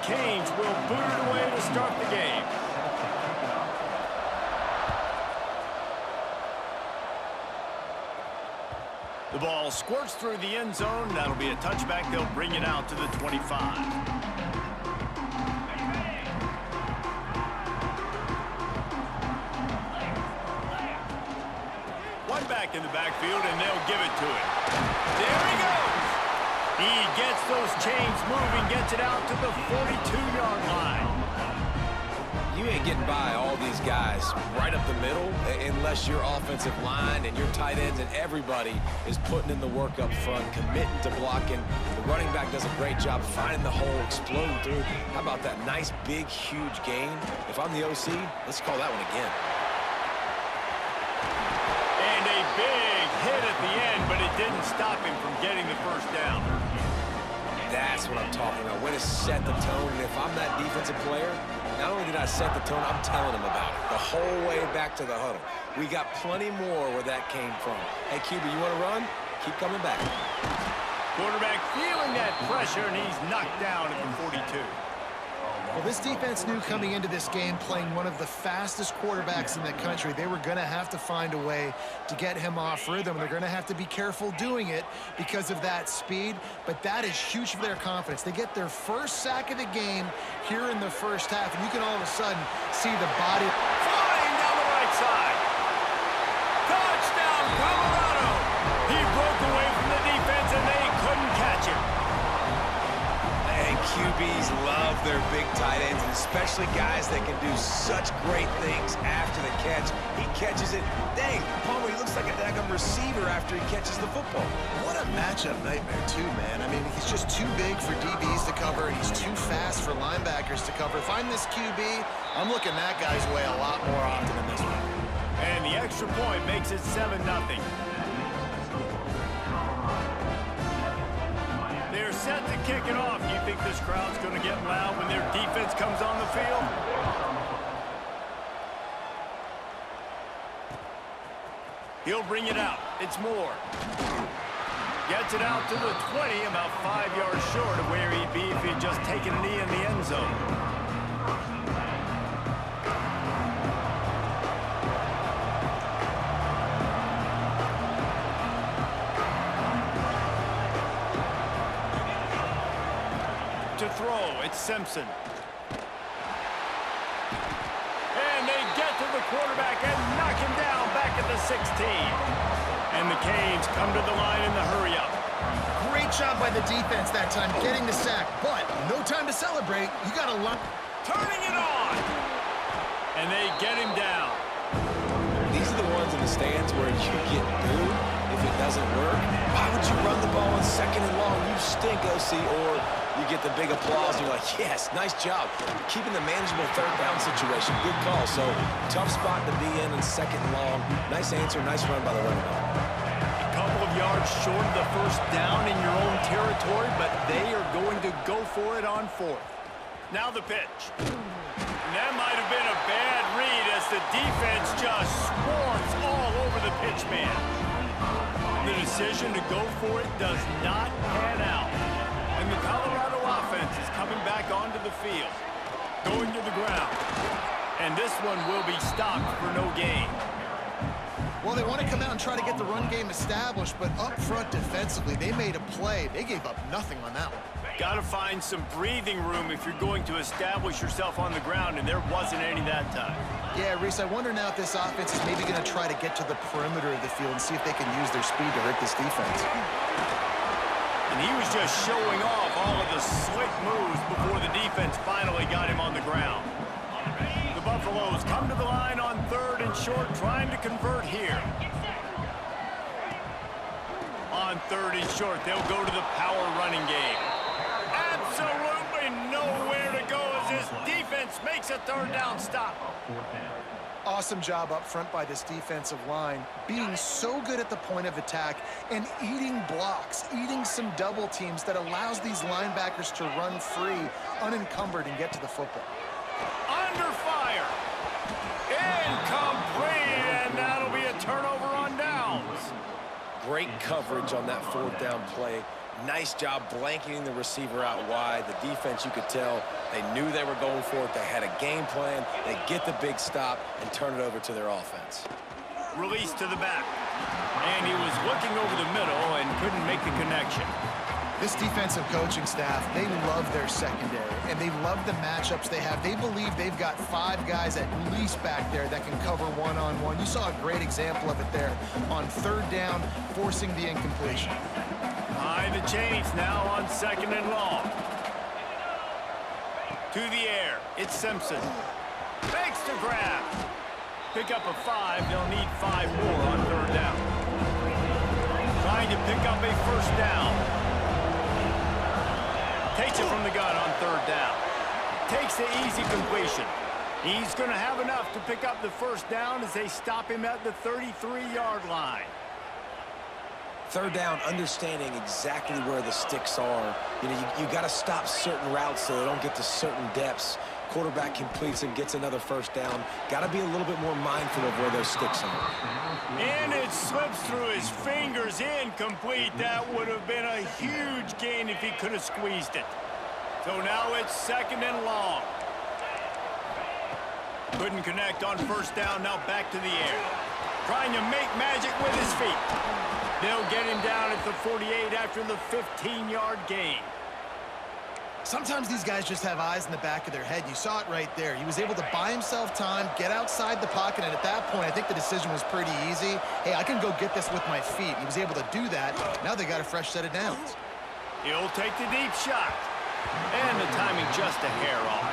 Canes will boot it away to start the game. The ball squirts through the end zone. That'll be a touchback. They'll bring it out to the 25. Back in the backfield, and they'll give it to him. There he goes. He gets those chains moving, gets it out to the 42-yard line. You ain't getting by all these guys right up the middle unless your offensive line and your tight ends and everybody is putting in the work up front, committing to blocking. The running back does a great job finding the hole, exploding through. How about that nice, big, huge gain? If I'm the OC, let's call that one again. Big hit at the end, but it didn't stop him from getting the first down. That's what I'm talking about. Way to set the tone. And if I'm that defensive player, not only did I set the tone, I'm telling them about it. The whole way back to the huddle. We got plenty more where that came from. Hey, QB, you want to run? Keep coming back. Quarterback feeling that pressure, and he's knocked down at the 42. Well, this defense knew coming into this game, playing one of the fastest quarterbacks in the country, they were going to have to find a way to get him off rhythm. They're going to have to be careful doing it because of that speed, but that is huge for their confidence. They get their first sack of the game here in the first half, and you can all of a sudden see the body flying down the right side. Touchdown, Colorado! He broke away from the defense, and they couldn't catch him. QBs love their big tight ends, and especially guys that can do such great things after the catch. He catches it. Dang, Palmer, he looks like a daggum receiver after he catches the football. What a matchup nightmare, too, man. I mean, he's just too big for DBs to cover, and he's too fast for linebackers to cover. If I'm this QB, I'm looking that guy's way a lot more often than this one. And the extra point makes it 7-0. They're set to kick it off. Do you think this crowd's going to get loud when their defense comes on the field? He'll bring it out. It's Moore. Gets it out to the 20, about 5 yards short of where he'd be if he'd just taken a knee in the end zone. To throw, it's Simpson. And they get to the quarterback and knock him down back at the 16. And the Canes come to the line in the hurry-up. Great job by the defense that time, getting the sack, but no time to celebrate. You got to line. Turning it on! And they get him down. These are the ones in the stands where you get booed if it doesn't work. Why would you run the ball on 2nd and long? You stink, OC. Or you get the big applause, and you're like, yes, nice job. Keeping the manageable 3rd down situation. Good call. So, tough spot to be in 2nd and long. Nice answer, nice run by the running back. A couple of yards short of the first down in your own territory, but they are going to go for it on 4th. Now the pitch. And that might have been a bad read as the defense just swarms all over the pitch man. The decision to go for it does not pan out. And the Colorado offense is coming back onto the field. Going to the ground. And this one will be stopped for no gain. Well, they want to come out and try to get the run game established, but up front defensively, they made a play. They gave up nothing on that one. Got to find some breathing room if you're going to establish yourself on the ground, and there wasn't any that time. Yeah, Reese, I wonder now if this offense is maybe going to try to get to the perimeter of the field and see if they can use their speed to hurt this defense. And he was just showing off all of the slick moves before the defense finally got him on the ground. The Buffaloes come to the line on 3rd and short, trying to convert here. On 3rd and short, they'll go to the power running game. Absolutely nowhere to go as this defense makes a 3rd down stop. Awesome job up front by this defensive line, being so good at the point of attack and eating blocks, eating some double teams that allows these linebackers to run free, unencumbered, and get to the football. Under fire. Incomplete, and that'll be a turnover on downs. Great coverage on that 4th down play. Nice job blanketing the receiver out wide. The defense, you could tell, they knew they were going for it. They had a game plan. They get the big stop and turn it over to their offense. Release to the back. And he was looking over the middle and couldn't make the connection. This defensive coaching staff, they love their secondary, and they love the matchups they have. They believe they've got 5 guys at least back there that can cover one-on-one. You saw a great example of it there on 3rd down, forcing the incompletion. Behind the chains now on 2nd and long. To the air, it's Simpson. Fakes to grab. Pick up a 5, they'll need 5 more on 3rd down. Trying to pick up a 1st down. Takes it from the gun on 3rd down. Takes the easy completion. He's going to have enough to pick up the 1st down as they stop him at the 33-yard line. 3rd down, understanding exactly where the sticks are. You know, you got to stop certain routes so they don't get to certain depths. Quarterback completes and gets another 1st down. Got to be a little bit more mindful of where those sticks are. And it slips through his fingers, incomplete. That would have been a huge gain if he could have squeezed it. So now it's 2nd and long. Couldn't connect on 1st down, now back to the air. Trying to make magic with his feet. They'll get him down at the 48 after the 15-yard gain. Sometimes these guys just have eyes in the back of their head. You saw it right there. He was able to buy himself time, get outside the pocket, and at that point, I think the decision was pretty easy. Hey, I can go get this with my feet. He was able to do that. Now they got a fresh set of downs. He'll take the deep shot. And the timing just a hair off.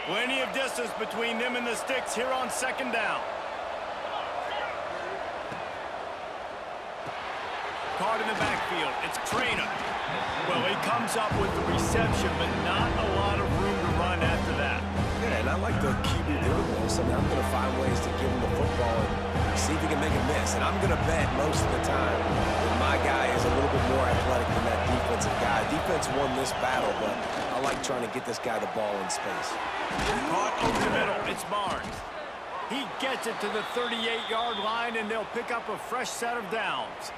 Plenty of distance between them and the sticks here on 2nd down. Caught in the backfield. It's Trainer. Well, he comes up with the reception, but not a lot of room to run after that. Yeah, and I like the QB doing this. I mean, I'm going to find ways to give him the football and see if he can make a miss. And I'm going to bet most of the time that my guy is a little bit more athletic than that defensive guy. Defense won this battle, but I like trying to get this guy the ball in space. Caught over the middle. It's Barnes. He gets it to the 38-yard line, and they'll pick up a fresh set of downs.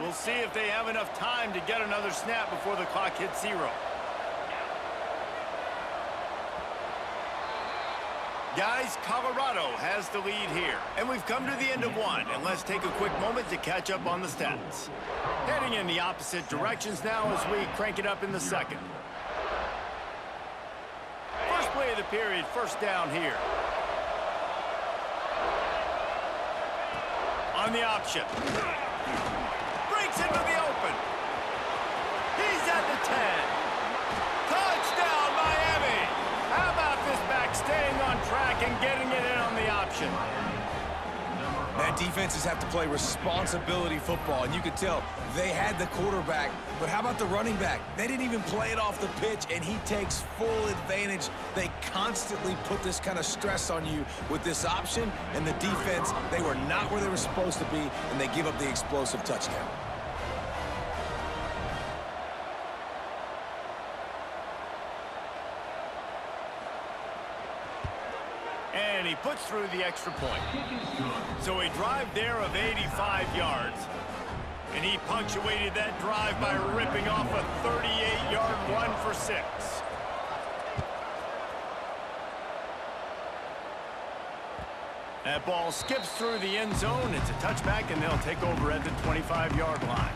We'll see if they have enough time to get another snap before the clock hits 0. Guys, Colorado has the lead here. And we've come to the end of 1. And let's take a quick moment to catch up on the stats. Heading in the opposite directions now as we crank it up in the 2nd. First play of the period, 1st down here. On the option. Into the open. He's at the 10. Touchdown, Miami. How about this back staying on track and getting it in on the option? That defenses have to play responsibility football, and you could tell they had the quarterback, but how about the running back? They didn't even play it off the pitch, and he takes full advantage. They constantly put this kind of stress on you with this option, and the defense, they were not where they were supposed to be, and they give up the explosive touchdown. And he puts through the extra point. So a drive there of 85 yards. And he punctuated that drive by ripping off a 38-yard run for 6. That ball skips through the end zone. It's a touchback, and they'll take over at the 25-yard line.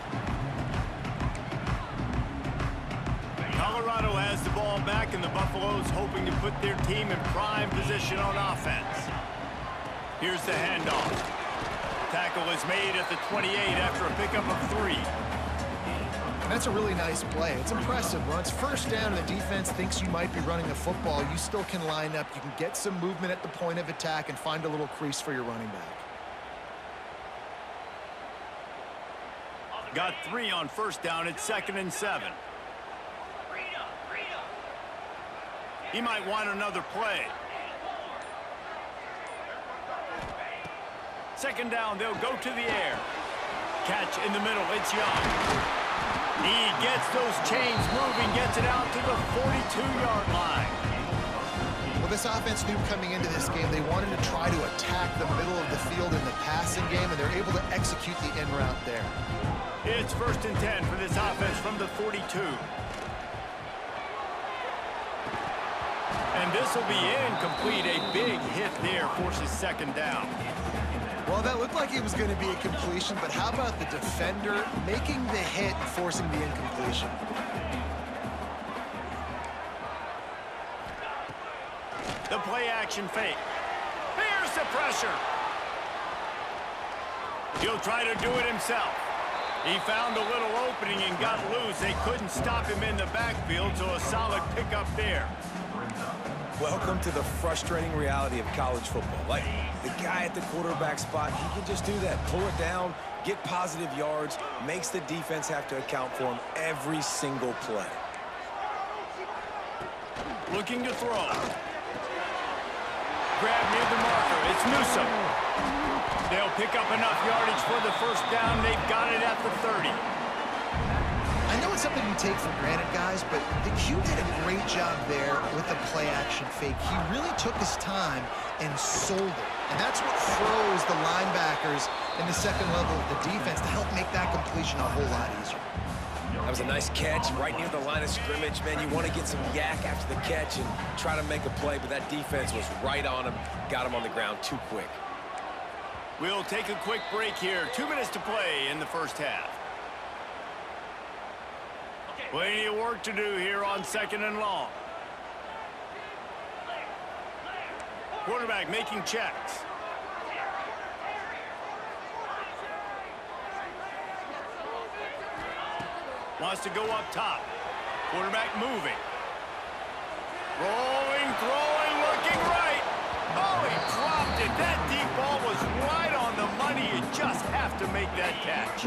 Colorado has the ball back, and the Buffaloes hoping to put their team in prime position on offense. Here's the handoff. Tackle is made at the 28 after a pickup of 3. And that's a really nice play. It's impressive. When it's 1st down and the defense thinks you might be running the football, you still can line up. You can get some movement at the point of attack and find a little crease for your running back. Got 3 on 1st down. It's 2nd and 7. He might want another play. 2nd down, they'll go to the air. Catch in the middle, it's Young. He gets those chains moving, gets it out to the 42-yard line. Well, this offense knew coming into this game they wanted to try to attack the middle of the field in the passing game, and they're able to execute the in route there. It's 1st and 10 for this offense from the 42. And this will be incomplete. A big hit there forces 2nd down. Well, that looked like it was going to be a completion, but how about the defender making the hit and forcing the incompletion? The play action fake. Here's the pressure. He'll try to do it himself. He found a little opening and got loose. They couldn't stop him in the backfield, so a solid pickup there. Welcome to the frustrating reality of college football. Like, the guy at the quarterback spot, he can just do that. Pull it down, get positive yards, makes the defense have to account for him every single play. Looking to throw. Grab near the marker. It's Newsome. They'll pick up enough yardage for the 1st down. They've got it at the 30. I know it's something we take for granted, guys, but the Q did a great job there with the play-action fake. He really took his time and sold it. And that's what froze the linebackers in the 2nd level of the defense to help make that completion a whole lot easier. That was a nice catch right near the line of scrimmage. Man, you want to get some yak after the catch and try to make a play, but that defense was right on him, got him on the ground too quick. We'll take a quick break here. 2 minutes to play in the 1st half. Plenty of work to do here on 2nd and long. Quarterback making checks. Wants to go up top. Quarterback moving. Rolling, throwing, looking right. Oh, he dropped it. That deep ball was right on the money. You just have to make that catch.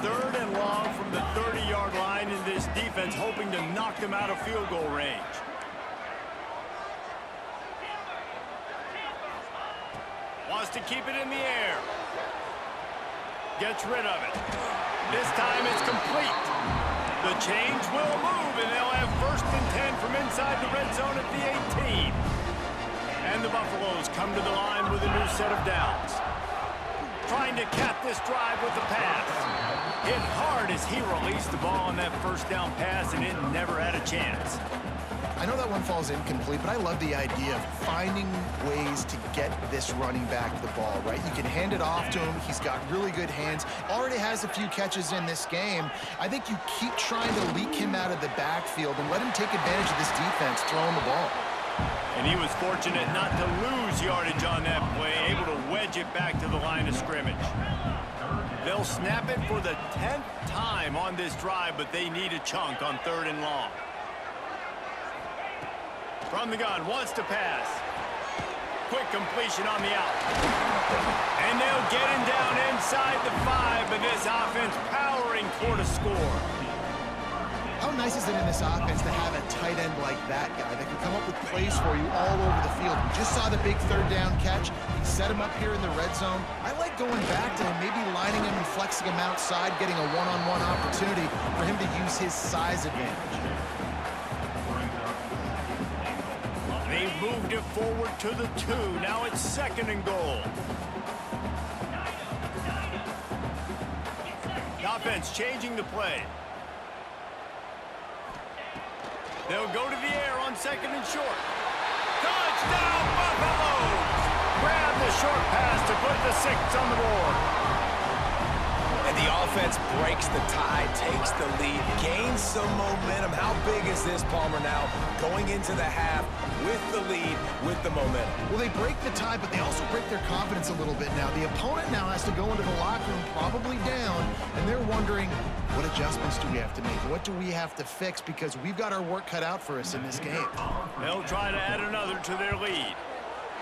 3rd and long from the 30-yard line, in this defense hoping to knock them out of field goal range. Wants to keep it in the air. Gets rid of it. This time it's complete. The change will move, and they'll have 1st and 10 from inside the red zone at the 18. And the Buffaloes come to the line with a new set of downs. Trying to cap this drive with the pass. Hit hard as he released the ball on that 1st down pass, and it never had a chance. I know that one falls incomplete, but I love the idea of finding ways to get this running back the ball, right? You can hand it off to him. He's got really good hands. Already has a few catches in this game. I think you keep trying to leak him out of the backfield and let him take advantage of this defense throwing the ball. And he was fortunate not to lose yardage on that play, able to wedge it back to the line of scrimmage. They'll snap it for the 10th time on this drive, but they need a chunk on 3rd and long. From the gun, wants to pass. Quick completion on the out. And they'll get him down inside the 5, but this offense powering toward a score. How nice is it in this offense to have a tight end like that guy that can come up with plays for you all over the field? We just saw the big 3rd down catch. He set him up here in the red zone. I like going back to him, maybe lining him and flexing him outside, getting a one-on-one opportunity for him to use his size advantage. They moved it forward to the 2. Now it's 2nd and goal. The offense changing the play. They'll go to the air on 2nd and short. Touchdown, Buffaloes! Grab the short pass to put the 6 on the board. And the offense breaks the tie, takes the lead, gains some momentum. How big is this, Palmer, now going into the half with the lead, with the momentum? Well, they break the tie, but they also break their confidence a little bit now. The opponent now has to go into the locker room probably down, and they're wondering, what adjustments do we have to make? What do we have to fix? Because we've got our work cut out for us in this game. They'll try to add another to their lead.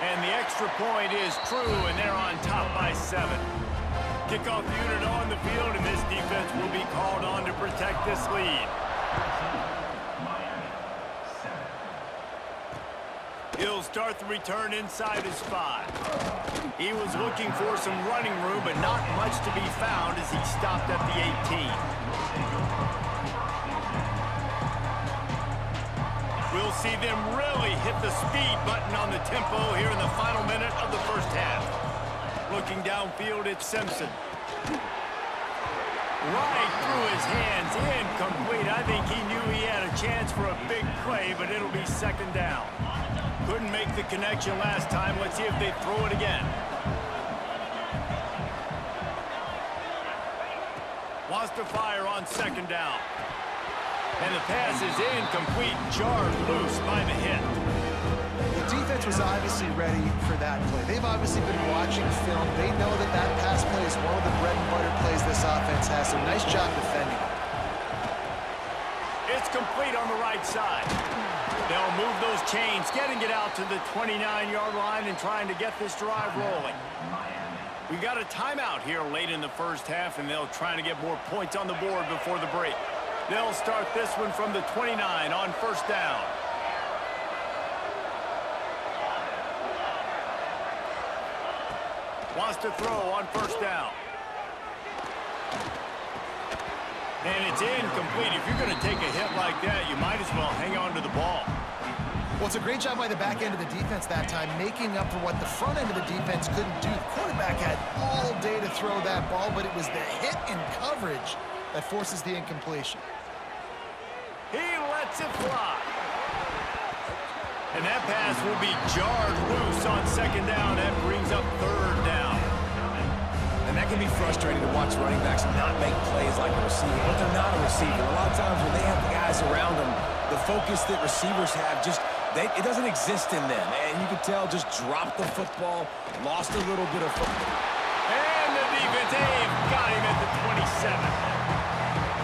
And the extra point is true, and they're on top by 7. Kickoff unit on the field, and this defense will be called on to protect this lead. He'll start the return inside his 5. He was looking for some running room, but not much to be found as he stopped at the 18. We'll we'll see them really hit the speed button on the tempo here in the final minute of the first half. Looking downfield, it's Simpson. Right through his hands, incomplete. I think he knew he had a chance for a big play, but it'll be second down. Couldn't make the connection last time. Let's see if they throw it again. Wants to fire on second down. And the pass is incomplete, jarred loose by the hit. The defense was obviously ready for that play. They've obviously been watching film. They know that that pass play is one of the bread and butter plays this offense has, so nice job defending. It's complete on the right side. They'll move those chains, getting it out to the 29-yard line and trying to get this drive rolling. We got a timeout here late in the first half, and they'll try to get more points on the board before the break. They'll start this one from the 29 on first down. Wants to throw on first down. And it's incomplete. If you're going to take a hit like that, you might as well hang on to the ball. Well, it's a great job by the back end of the defense that time, making up for what the front end of the defense couldn't do. The quarterback had all day to throw that ball, but it was the hit and coverage that forces the incompletion. He lets it fly. And that pass will be jarred loose on second down. That brings up third down. And that can be frustrating to watch running backs not make plays like a receiver, but they're not a receiver. A lot of times when they have the guys around them, the focus that receivers have it doesn't exist in them. And you can tell just dropped the football, lost a little bit of football. And the defense, they've got him at the 27.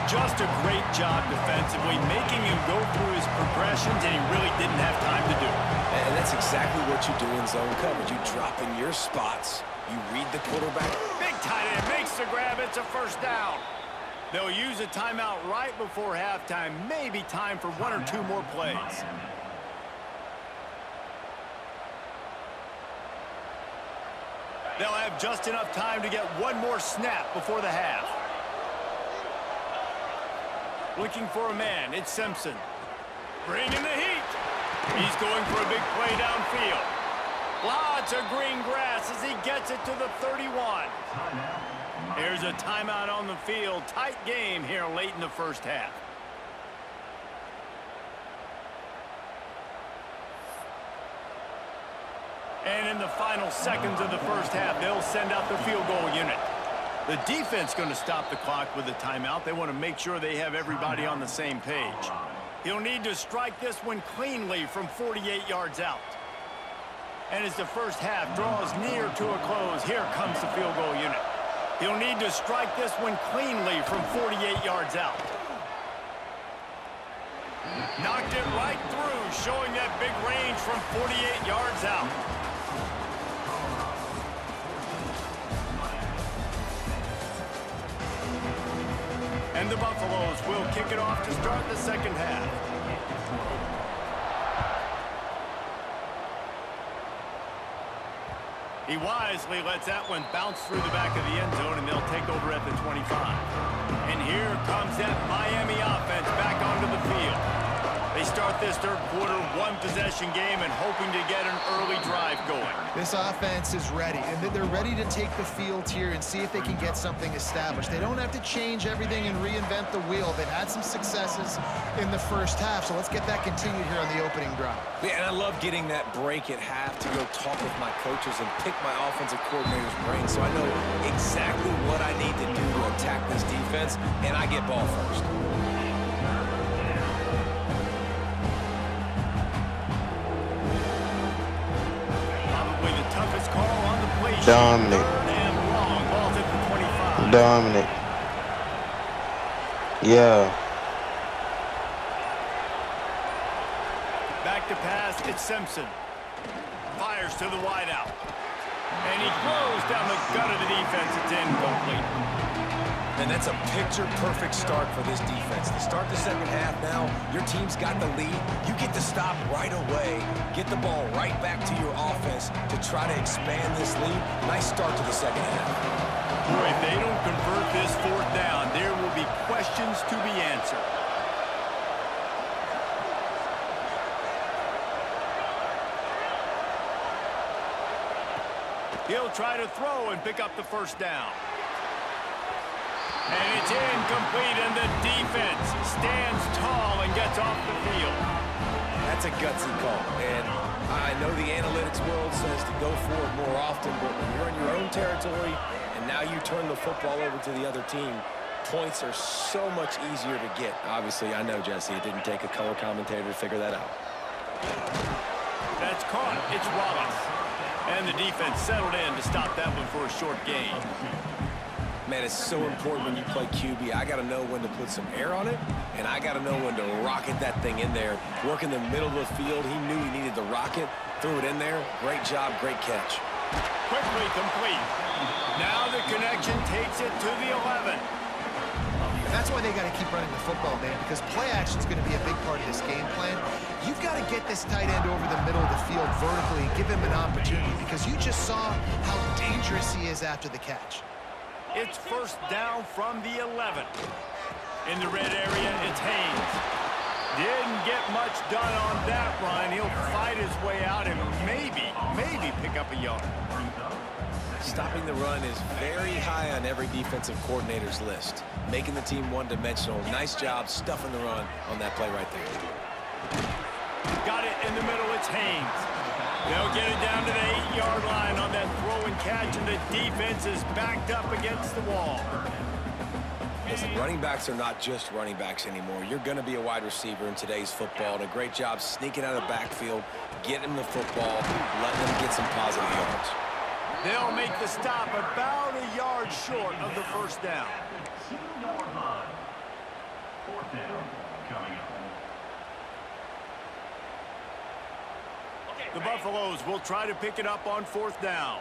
Just a great job defensively, making him go through his progressions, and he really didn't have time to do it. And that's exactly what you do in zone coverage. You drop in your spots. You read the quarterback. Big tight end makes the grab. It's a first down. They'll use a timeout right before halftime. Maybe time for one or two more plays. They'll have just enough time to get one more snap before the half. Looking for a man, it's Simpson. Bringing the heat. He's going for a big play downfield. Lots of green grass as he gets it to the 31. There's a timeout on the field. Tight game here late in the first half. And in the final seconds of the first half, they'll send out the field goal unit. The defense going to stop the clock with a timeout. They want to make sure they have everybody on the same page. He'll need to strike this one cleanly from 48 yards out. And as the first half draws near to a close, here comes the field goal unit. He'll need to strike this one cleanly from 48 yards out. Knocked it right through, showing that big range from 48 yards out. And the Buffaloes will kick it off to start the second half. He wisely lets that one bounce through the back of the end zone, and they'll take over at the 25. And here comes that Miami offense back onto the field. They start this third quarter one-possession game and hoping to get an early drive going. This offense is ready, and they're ready to take the field here and see if they can get something established. They don't have to change everything and reinvent the wheel. They've had some successes in the first half, so let's get that continued here on the opening drive. Yeah, and I love getting that break at half to go talk with my coaches and pick my offensive coordinator's brain so I know exactly what I need to do to attack this defense, and I get ball first. Dominic. Dominic. Yeah. Back to pass, it's Simpson. Fires to the wideout. And he throws down the gut of the defense. It's incomplete. And that's a picture-perfect start for this defense. To start the second half now, your team's got the lead. You get to stop right away, get the ball right back to your offense to try to expand this lead. Nice start to the second half. Boy, if they don't convert this fourth down, there will be questions to be answered. He'll try to throw and pick up the first down. And it's incomplete, and the defense stands tall and gets off the field. That's a gutsy call, and I know the analytics world says to go for it more often, but when you're in your own territory and now you turn the football over to the other team, points are so much easier to get. Obviously, I know, Jesse, it didn't take a color commentator to figure that out. That's caught. It's Wallace. And the defense settled in to stop that one for a short gain. Man, it's so important when you play QB. I got to know when to put some air on it, and I got to know when to rocket that thing in there. Work in the middle of the field. He knew he needed the rocket, threw it in there. Great job, great catch. Quickly complete. Now the connection takes it to the 11. That's why they got to keep running the football, man, because play action is going to be a big part of this game plan. You've got to get this tight end over the middle of the field vertically and give him an opportunity, because you just saw how dangerous he is after the catch. It's first down from the 11. In the red area, it's Haynes. Didn't get much done on that run. He'll fight his way out and maybe pick up a yard. Stopping the run is very high on every defensive coordinator's list. Making the team one-dimensional. Nice job stuffing the run on that play right there. Got it in the middle. It's Haynes. They'll get it down to the 8-yard line on that throw and catch, and the defense is backed up against the wall. Listen, running backs are not just running backs anymore. You're going to be a wide receiver in today's football. And a great job sneaking out of the backfield, getting the football, letting them get some positive yards. They'll make the stop about a yard short of the first down. The Buffaloes will try to pick it up on fourth down.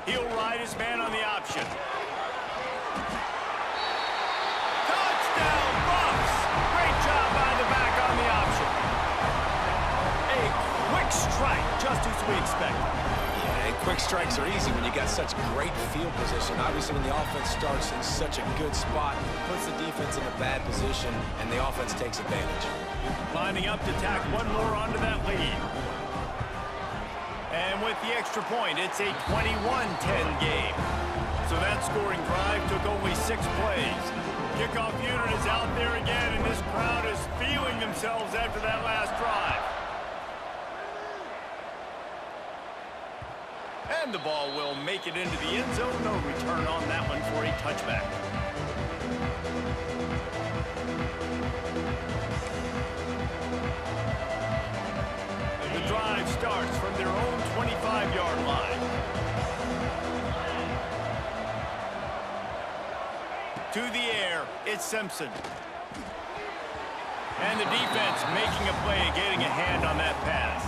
He'll ride his man on the option. Touchdown, Buffs! Great job by the back on the option. A quick strike, just as we expected. Yeah, and quick strikes are easy when you got such great field position. Obviously, when the offense starts in such a good spot, puts the defense in a bad position, and the offense takes advantage. Lining up to tack one more onto that lead. And with the extra point, it's a 21-10 game. So that scoring drive took only 6 plays. Kickoff unit is out there again, and this crowd is feeling themselves after that last drive. And the ball will make it into the end zone. No return on that one for a touchback. The drive starts from their own 25-yard line. To the air, it's Simpson. And the defense making a play, getting a hand on that pass.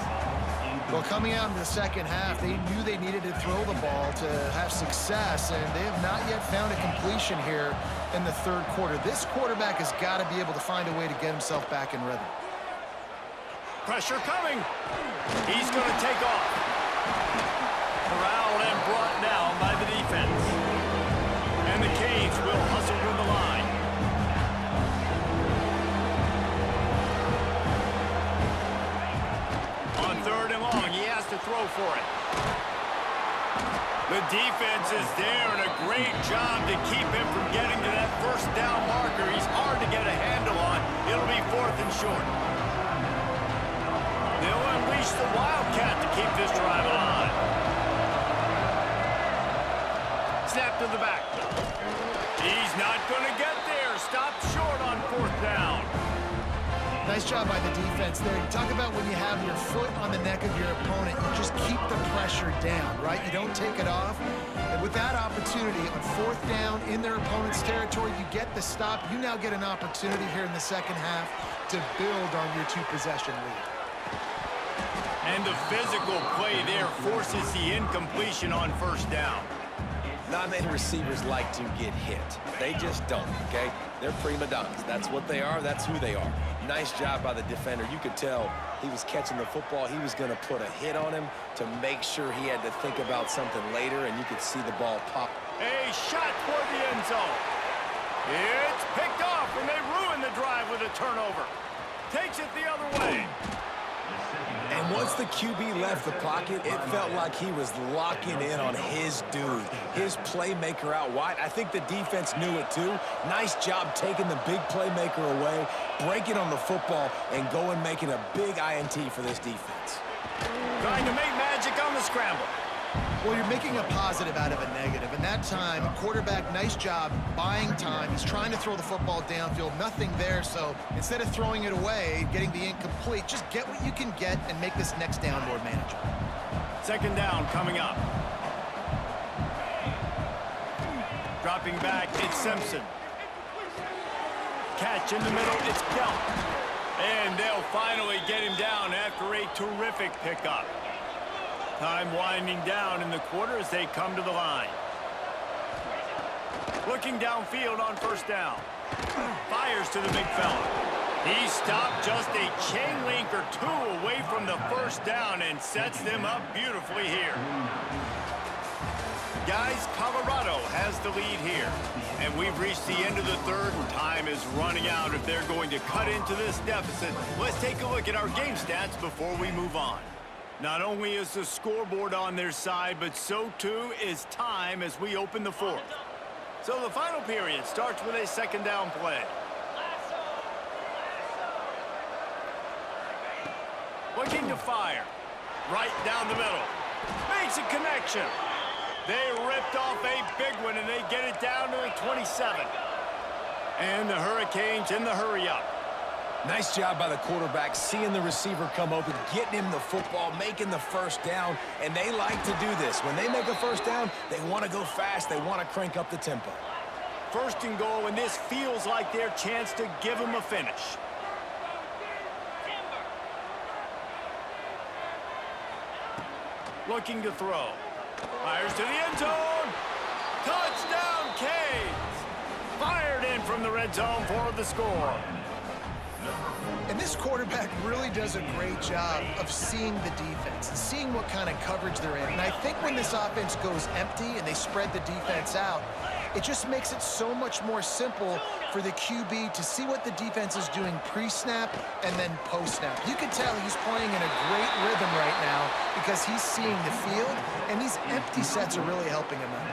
Well, coming out in the second half, they knew they needed to throw the ball to have success, and they have not yet found a completion here in the third quarter. This quarterback has got to be able to find a way to get himself back in rhythm. Pressure coming. He's going to take off. Corralled and brought down by the defense. And the Canes will hustle from the line. On third and long, he has to throw for it. The defense is there, and a great job to keep him from getting to that first down marker. He's hard to get a handle on. It'll be fourth and short. They'll unleash the Wildcat to keep this drive alive. Snap to the back. He's not going to get there. Stopped short on fourth down. Nice job by the defense there. You talk about when you have your foot on the neck of your opponent, you just keep the pressure down, right? You don't take it off. And with that opportunity on fourth down in their opponent's territory, you get the stop. You now get an opportunity here in the second half to build on your two-possession lead. And the physical play there forces the incompletion on first down. Not many receivers like to get hit. They just don't, okay? They're prima donnas. That's what they are. That's who they are. Nice job by the defender. You could tell he was catching the football. He was going to put a hit on him to make sure he had to think about something later, and you could see the ball pop. A shot toward the end zone. It's picked off, and they ruin the drive with a turnover. Takes it the other way. And once the QB left the pocket, it felt like he was locking in on his dude, his playmaker out wide. I think the defense knew it too. Nice job taking the big playmaker away, breaking on the football, and going making a big INT for this defense. Trying to make magic on the scramble. Well, you're making a positive out of a negative. And that time, quarterback, nice job buying time. He's trying to throw the football downfield. Nothing there, so instead of throwing it away, getting the incomplete, just get what you can get and make this next down more manageable. Second down coming up. Dropping back, it's Simpson. Catch in the middle, it's Gelb. And they'll finally get him down after a terrific pickup. Time winding down in the quarter as they come to the line. Looking downfield on first down. Fires to the big fella. He stopped just a chain link or two away from the first down and sets them up beautifully here. Guys, Colorado has the lead here. And we've reached the end of the third, and time is running out if they're going to cut into this deficit. Let's take a look at our game stats before we move on. Not only is the scoreboard on their side, but so too is time as we open the fourth. So the final period starts with a second down play. Looking to fire. Right down the middle. Makes a connection. They ripped off a big one, and they get it down to the 27. And the Hurricanes in the hurry-up. Nice job by the quarterback, seeing the receiver come open, getting him the football, making the first down, and they like to do this. When they make a first down, they want to go fast. They want to crank up the tempo. First and goal, and this feels like their chance to give them a finish. Looking to throw. Fires to the end zone. Touchdown, Canes! Fired in from the red zone for the score. And this quarterback really does a great job of seeing the defense and seeing what kind of coverage they're in. And I think when this offense goes empty and they spread the defense out, it just makes it so much more simple for the QB to see what the defense is doing pre-snap and then post-snap. You can tell he's playing in a great rhythm right now because he's seeing the field, and these empty sets are really helping him out.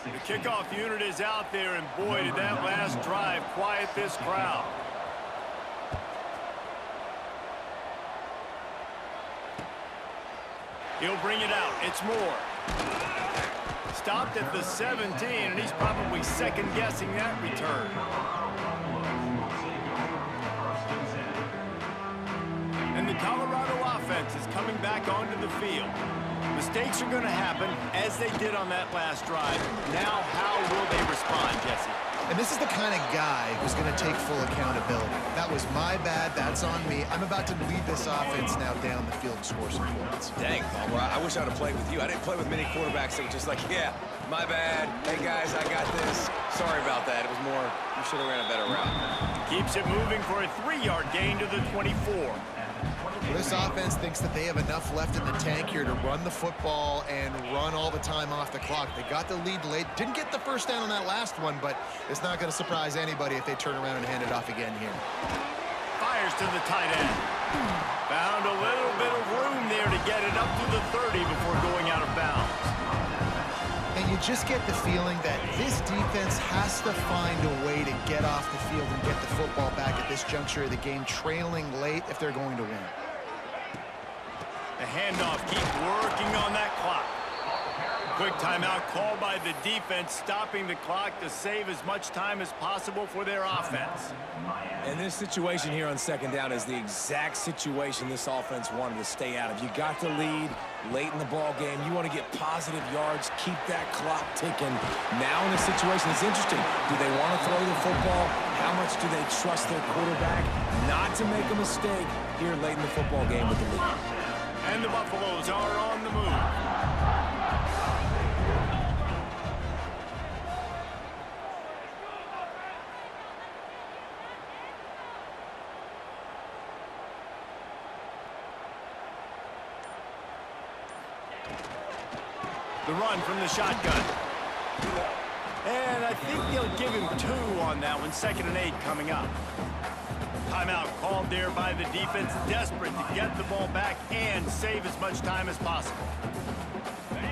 The kickoff unit is out there, and boy, did that last drive quiet this crowd. He'll bring it out. It's Moore. Stopped at the 17, and he's probably second-guessing that return. And the Colorado offense is coming back onto the field. Mistakes are going to happen, as they did on that last drive. Now, how will they respond, Jesse? And this is the kind of guy who's going to take full accountability. That was my bad. That's on me. I'm about to lead this offense now down the field and score some points. Dang, Palmer, I wish I would have played with you. I didn't play with many quarterbacks that were just like, yeah, my bad. Hey, guys, I got this. Sorry about that. It was more, you should have ran a better route. Keeps it moving for a 3-yard gain to the 24. Well, this offense thinks that they have enough left in the tank here to run the football and run all the time off the clock. They got the lead late. Didn't get the first down on that last one, but it's not going to surprise anybody if they turn around and hand it off again here. Fires to the tight end. Found a little bit of room there to get it up to the 30 before going out of bounds. And you just get the feeling that this defense has to find a way to get off the field and get the football back at this juncture of the game, trailing late if they're going to win. The handoff, keep working on that clock. Quick timeout called by the defense, stopping the clock to save as much time as possible for their offense. And this situation here on second down is the exact situation this offense wanted to stay out of. You got the lead late in the ball game. You want to get positive yards, keep that clock ticking. Now in this situation, it's interesting. Do they want to throw the football? How much do they trust their quarterback not to make a mistake here late in the football game with the lead? And the Buffaloes are on the move. The run from the shotgun. And I think they'll give him 2 on that one. 2nd and 8 coming up. Timeout called there by the defense, desperate to get the ball back and save as much time as possible.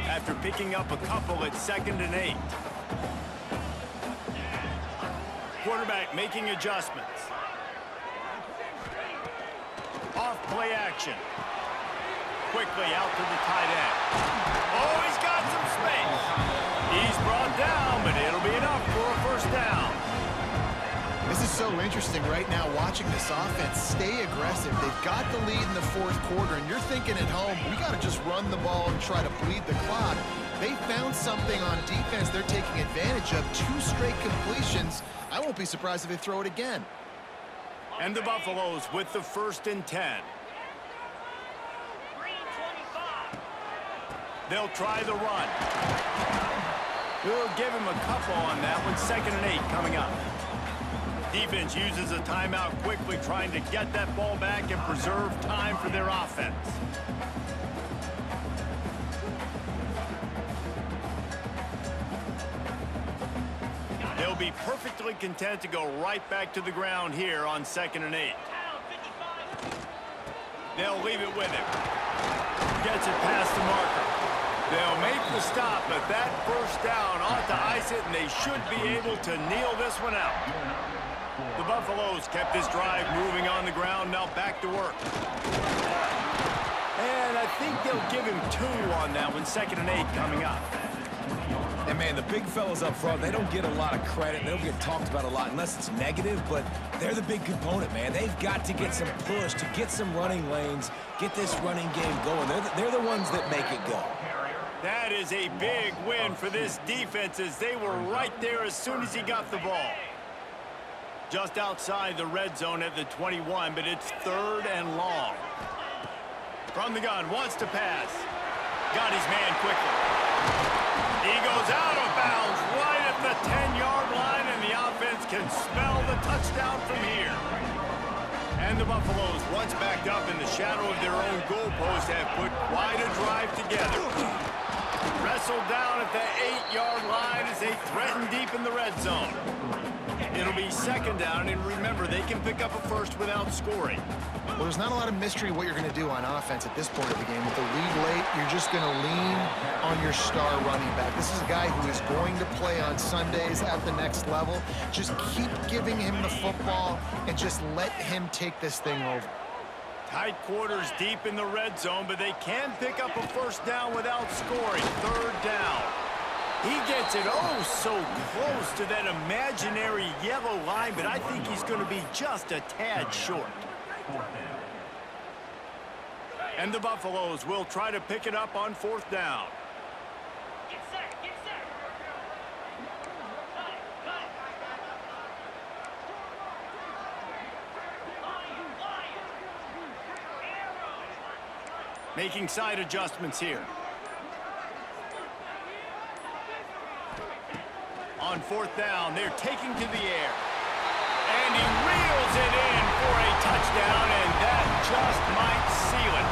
After picking up a couple at 2nd and 8. Quarterback making adjustments. Off play action. Quickly out to the tight end. Oh, he's got some space. He's brought down, but it'll be enough for a 1st down. This is so interesting right now watching this offense stay aggressive. They've got the lead in the 4th quarter, and you're thinking at home, we got to just run the ball and try to bleed the clock. They found something on defense they're taking advantage of. 2 straight completions. I won't be surprised if they throw it again. And the Buffaloes with the 1st and 10. They'll try the run. We'll give him a couple on that one. 2nd and 8 coming up. Defense uses a timeout quickly, trying to get that ball back and preserve time for their offense. They'll be perfectly content to go right back to the ground here on 2nd and 8. They'll leave it with him. Gets it past the marker. They'll make the stop, but that 1st down ought to ice it, and they should be able to kneel this one out. The Buffaloes kept this drive moving on the ground, now back to work. And I think they'll give him 2 on that one. 2nd and 8 coming up. And, man, the big fellas up front, they don't get a lot of credit. They don't get talked about a lot unless it's negative, but they're the big component, man. They've got to get some push, to get some running lanes, get this running game going. They're the ones that make it go. That is a big win for this defense, as they were right there as soon as he got the ball. Just outside the red zone at the 21, but it's 3rd and long. From the gun, wants to pass. Got his man quickly. He goes out of bounds right at the 10-yard line, and the offense can smell the touchdown from here. And the Buffaloes, once backed up in the shadow of their own goalpost, have put quite a drive together. Wrestled down at the 8-yard line as they threaten deep in the red zone. It'll be 2nd down, and remember, they can pick up a 1st without scoring. Well, there's not a lot of mystery what you're going to do on offense at this point of the game. With the lead late, you're just going to lean on your star running back. This is a guy who is going to play on Sundays at the next level. Just keep giving him the football and just let him take this thing over. Tight quarters deep in the red zone, but they can pick up a 1st down without scoring. 3rd down. He gets it oh so close to that imaginary yellow line, but I think he's going to be just a tad short. And the Buffaloes will try to pick it up on 4th down. Get set, get set. Making side adjustments here. On 4th down, they're taking to the air. And he reels it in for a touchdown, and that just might seal it.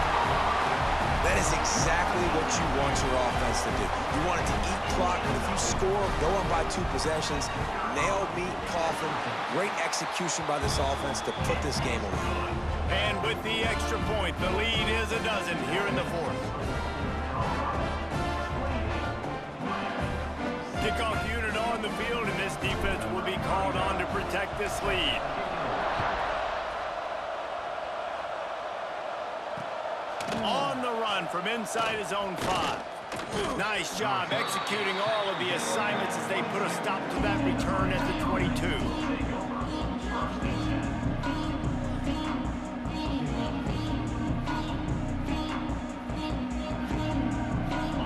That is exactly what you want your offense to do. You want it to eat clock, but if you score, go up by 2 possessions, nail, meet, coffin. Great execution by this offense to put this game away. And with the extra point, the lead is a dozen here in the 4th. Kickoff unit on the field, and this defense will be called on to protect this lead. On the run from inside his own 5. Nice job executing all of the assignments as they put a stop to that return at the 22.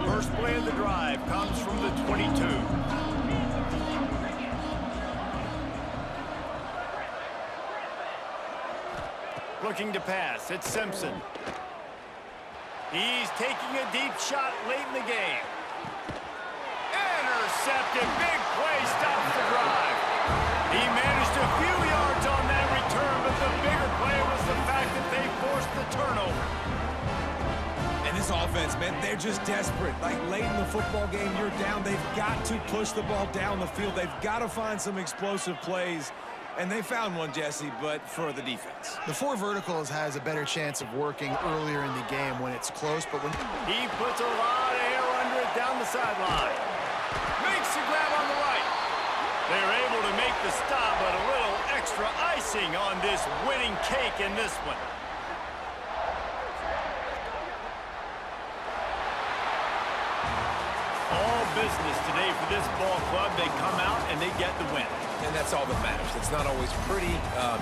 First play of the drive comes from the 22. Looking to pass, it's Simpson. He's taking a deep shot late in the game. Intercepted, big play, stops the drive. He managed a few yards on that return, but the bigger play was the fact that they forced the turnover. And this this offense, man, they're just desperate. Like, late in the football game, you're down. They've got to push the ball down the field. They've got to find some explosive plays. And they found one, Jesse, but for the defense. The four verticals has a better chance of working earlier in the game when it's close, but when He puts a lot of air under it down the sideline. Makes the grab on the right. They're able to make the stop, but a little extra icing on this winning cake in this one. All business today for this ball club. They come out and they get the win. And that's all that matters. It's not always pretty.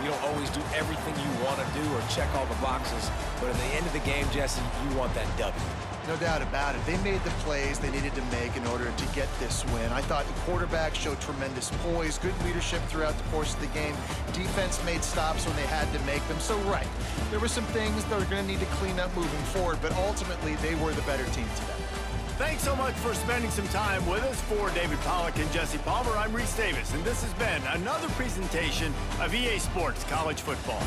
You don't always do everything you want to do or check all the boxes. But at the end of the game, Jesse, you want that W. no doubt about it, they made the plays they needed to make in order to get this win. I thought the quarterback showed tremendous poise, good leadership throughout the course of the game. Defense made stops when they had to make them. So, right, there were some things that are going to need to clean up moving forward, but ultimately they were the better team today. Thanks so much for spending some time with us. For David Pollack and Jesse Palmer, I'm Reese Davis, and this has been another presentation of EA Sports College Football.